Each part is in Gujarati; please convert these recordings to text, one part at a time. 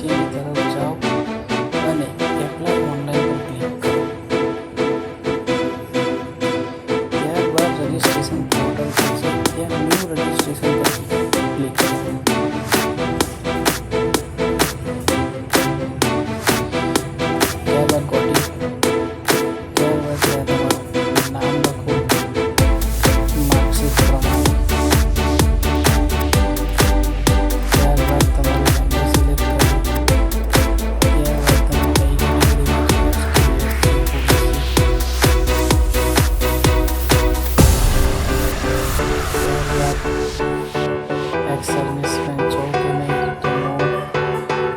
તેની તરફ જાઓ અને એપ્લાય ઓનલાઈન પર ક્લિક કરો. ત્યારબાદ રજિસ્ટ્રેશન પોર્ટલ ખુલશે. ત્યાં ન્યૂ રજિસ્ટ્રેશન પર ક્લિક કરો. ત્યારબાદ ત્યાં તમારું નામ લખો, માર્કશીટ પ્રમાણે. ત્યારબાદ તમારું લેંગ્વેજ સિલેક્ટ કરો. ત્યારબાદ તમે કઈ કેટેગરીમાં એક્સ સર્વિસમેન છો કે નહીં તો નો.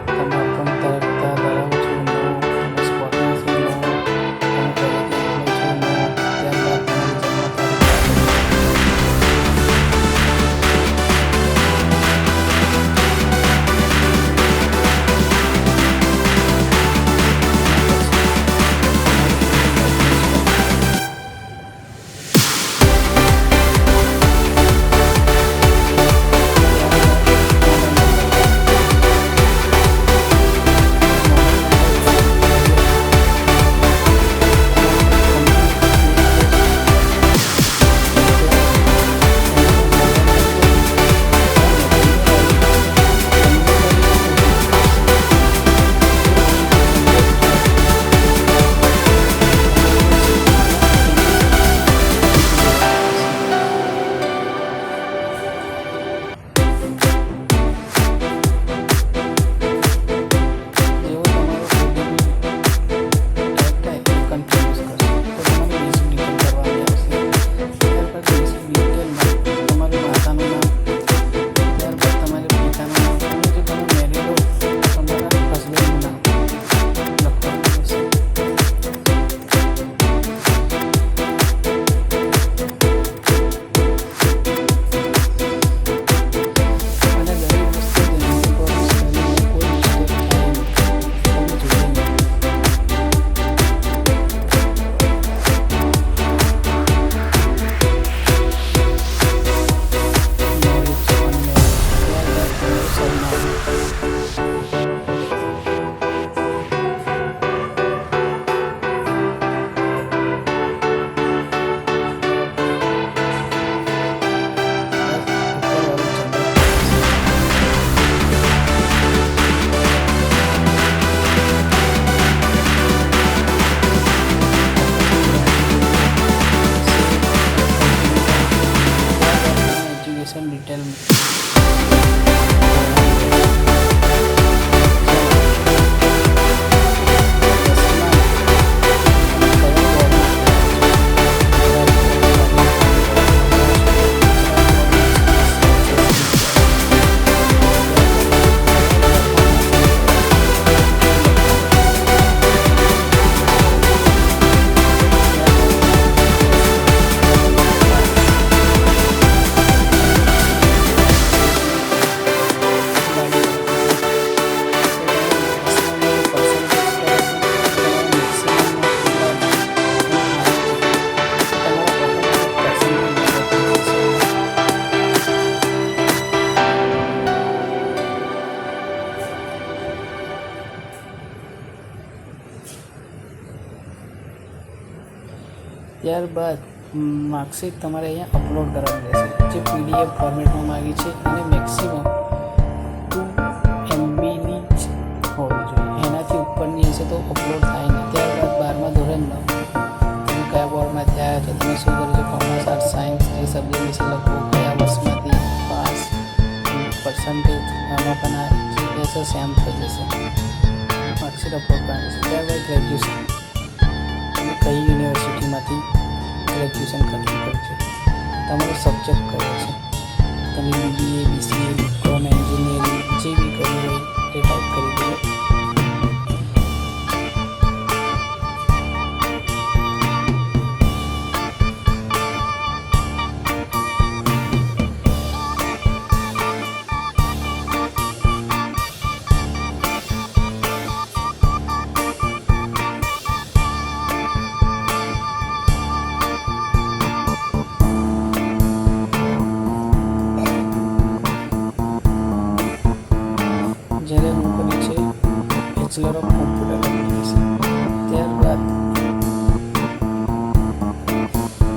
તમે અકાઉન્ટ ધરાવતા ધરાવો છો નો. તમે સ્પોટમાંથી નો. તમે પહેલેથી એમ્પ્લોય છો નો. ત્યારબાદ તમારી જન્મ ડિટેલ ત્યારબાદ માર્કશીટ તમારે અહીંયા અપલોડ કરવાની રહેશે, જે PDF ફોર્મેટમાં માગી છે અને મેક્સિમમ 2 MBની જ હોવી જોઈએ. એનાથી ઉપરની હશે તો અપલોડ થાય નહીં. ત્યારબાદ 12મા ધોરણનો તમે કયા બોર્ડમાં થયા છો, તમે શું કરો છો, કોમર્સ, આર્ટ્સ, સાયન્સ, જે સબ્જેક્ટ વિશે લખો, કયા વર્ષમાંથી પાસ, પર્સન્ટેજ, આમાં પણ આ સેમ થઈ જશે. માર્કશીટ અપલોડ કરવાની છે. ત્યારબાદ ગ્રેજ્યુએશન, તમે કઈ યુનિવર્સિટીમાંથી ગ્રેજ્યુએશન કર્યું છે, તમારો સબ્જેક્ટ કયો છે, તમે BBA, BCA, BCom, એન્જિનિયરિંગ જે બી કર્યું હોય તે ટાઈપ કરી દો. જ્યારે હું કરી છે બેચલર ઓફ કોમ્પ્યુટર એપ્લિકેશન. ત્યારબાદ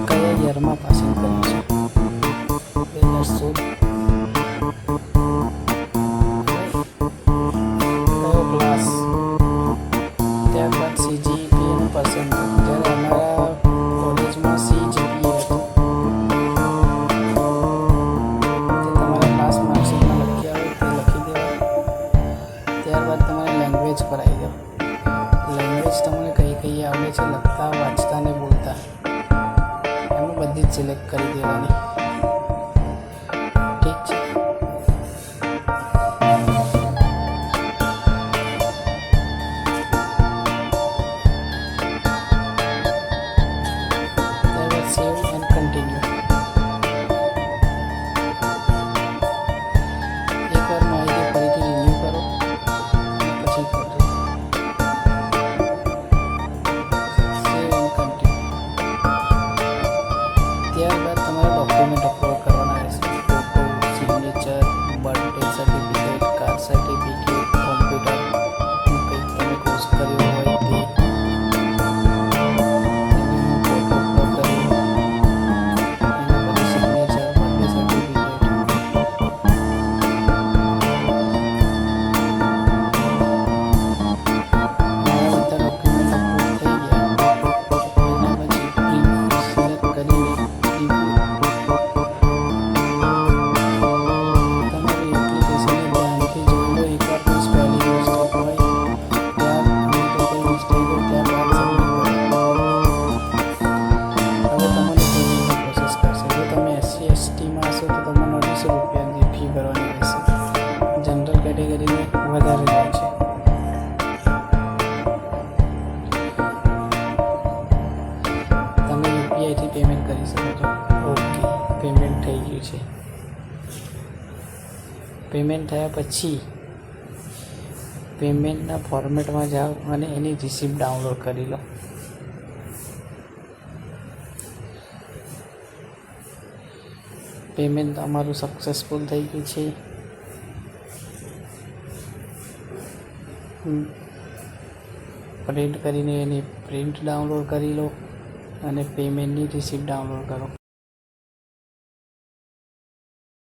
કયા યરમાં પાસિંગ કર્યું છે? 2016. કયો ક્લાસ? ત્યારબાદ CGPA નું પર્સન્ટેજ. જ્યારે અમારા કોલેજમાં CGPA હતું તે તમારા ક્લાસ માર્કશીટમાં લખ્યા હોય તે લખી દેવા. ત્યારબાદ તમારે લેંગ્વેજ પર આવી જાઓ. લેંગ્વેજ તમને કઈ કઈ આવડે છે લખતા, વાંચતા ને બોલતા, એમાં બધી જ સિલેક્ટ કરી દેવાની. ઠીક છે. ત્યારબાદ સેવ એન્ડ કન્ટિન્યુ. એકવાર માહિતી ફરીથી રિન્યૂ કરો પછી કરો સેવ એન્ડ કન્ટિન્યુ. ત્યારબાદ તમારે ડોક્યુમેન્ટ અપલોડ કરવાના રહેશે. Photo, signature, birth certificate, caste certificate, computer કંઈક તમે કોર્સ કર્યો હોય તે ફોટો અપલોડ કર્યો, એના પછી સિગ્નેચર, બર્થ સર્ટિફિકેટ. મારા બધા ડોક્યુમેન્ટ અપલોડ થઈ ગયા. એના પછી પ્રિન્ટ સિલેક્ટ કરીને તમારી એપ્લિકેશનને ધ્યાનથી જોઈ લો. એકવાર કોઈ સ્પેલિંગ મિસ્ટેક હોય ત્યાર અને તો કોઈ મિસ્ટેક હોય ત્યારબાદ સબમિટ કરો. હવે તમારી પેમેન્ટની પ્રોસેસ કરશે. જો તમે SC/STમાં હશો તો તમને 900 રૂપિયાની ફી ભરવાની રહેશે. જનરલ કેટેગરીને વધારે જાય છે. તમે UPIથી પેમેન્ટ કરી શકો છો. ઓકે, પેમેન્ટ થઈ ગયું છે. પેમેન્ટ થયા પછી પેમેન્ટના ફોર્મેટમાં જાઓ અને એની રિસિપ્ટ ડાઉનલોડ કરી લો. પેમેન્ટ અમારું સક્સેસફુલ થઈ ગયું છે. પ્રિન્ટ કરીને એની પ્રિન્ટ ડાઉનલોડ કરી લો અને પેમેન્ટની રિસિપ્ટ ડાઉનલોડ કરો.